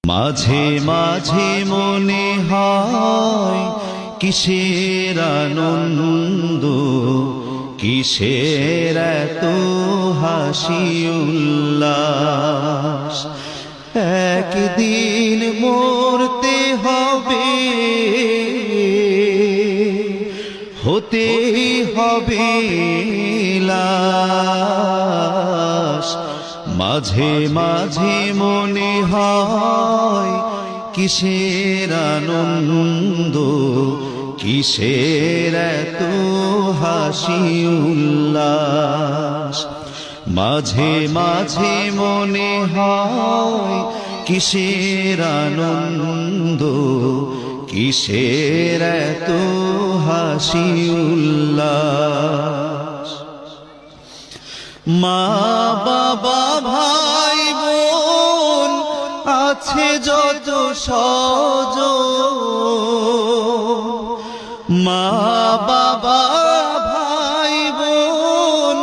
মাঝে মাঝে মনে হয় কিসের আনন্দ, কিসের এত হাসি উল্লাস। একদিন মরতে হবে, হতেই হবে লাশ। মাঝে মাঝে মনে হয় কিসের আনন্দ, কিসের এত হাসি উল্লাস। মাঝে মাঝে মনে হয় কিসের আনন্দ, কিসের এত হাসি উল্লাস। মা বাবা ভাই বোন আছে যত স্বজন, মা বাবা ভাই বোন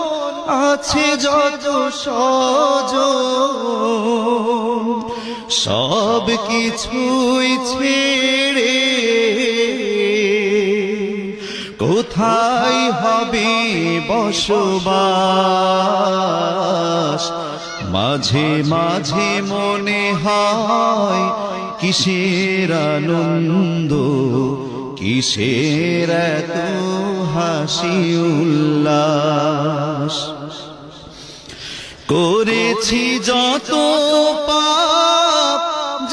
আছে যত স্বজন, সব কিছুই ছেড়ে কোথায় হবে বসবাস। মাঝে মাঝে মনে হয় কিসের আনন্দ, কিসের এত হাসি উল্লাস। করেছি যত পাপ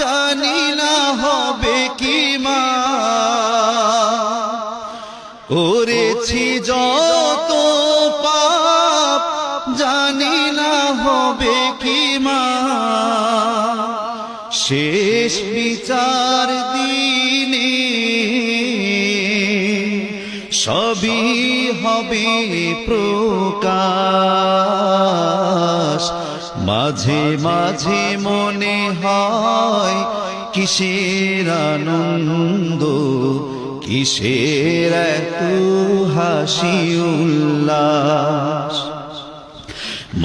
জানি না হবে কি মা, করেছি যত পাপ জানি না হবে কি মা। শেষ বিচার দিনে সবই হবে প্রকাশ। মাঝে মাঝে মনে হয় কিসের আনন্দ, কিসের এত হাসি উল্লাস।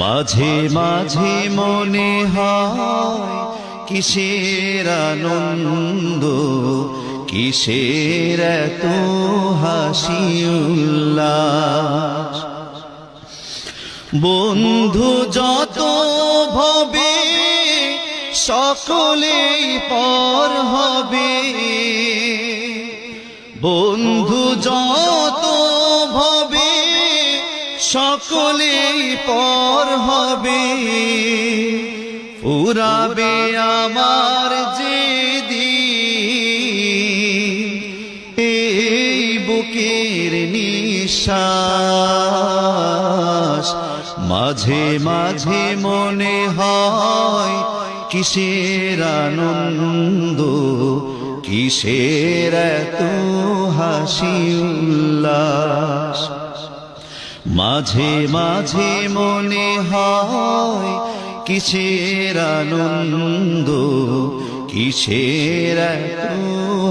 মাঝে মাঝে মনে হয় কিসের আনন্দ, কিসের এত হাসি উল্লাস। বন্ধু যত ভবে সকলেই পর হবে, বন্ধু যত ভবে সকলেই পর হবে। ফুরাবে আমার যেদিন এই বুকের নিঃশ্বাস। মাঝে মাঝে মনে হয় কিসের আনন্দ, কিসের এত হাসি উল্লাস। মাঝে মাঝে মনে হয় কিসের আনন্দ, কিসের এত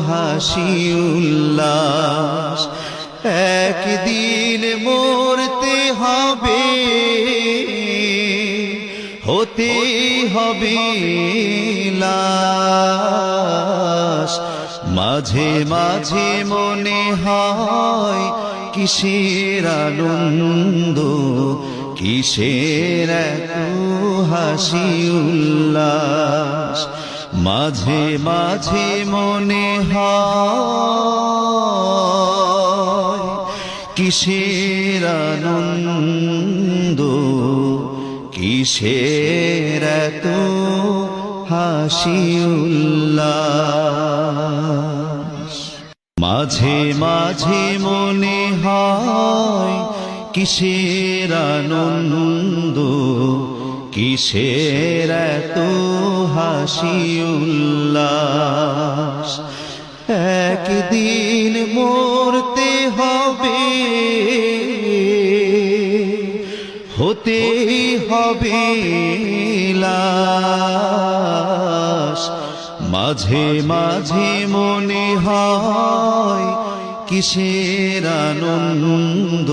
হাসি উল্লাস। একদিন মরতে হবে, হতে হবে লাশ। মাঝে মাঝে মনে হয় কিসের আনন্দ, কিসের এত হাসি উল্লাস। মাঝে মাঝে মনে হয় কিসের আনন্দ, কিসের এত হাসি উল্লাস। মাঝে মাঝে মনে হয় কিসের আনন্দ, কিসের এত হাসি উল্লাস। একদিন মরতে হবে, হতেই হবে লাশ। মাঝে মাঝে মনে হয় কিসের আনন্দ,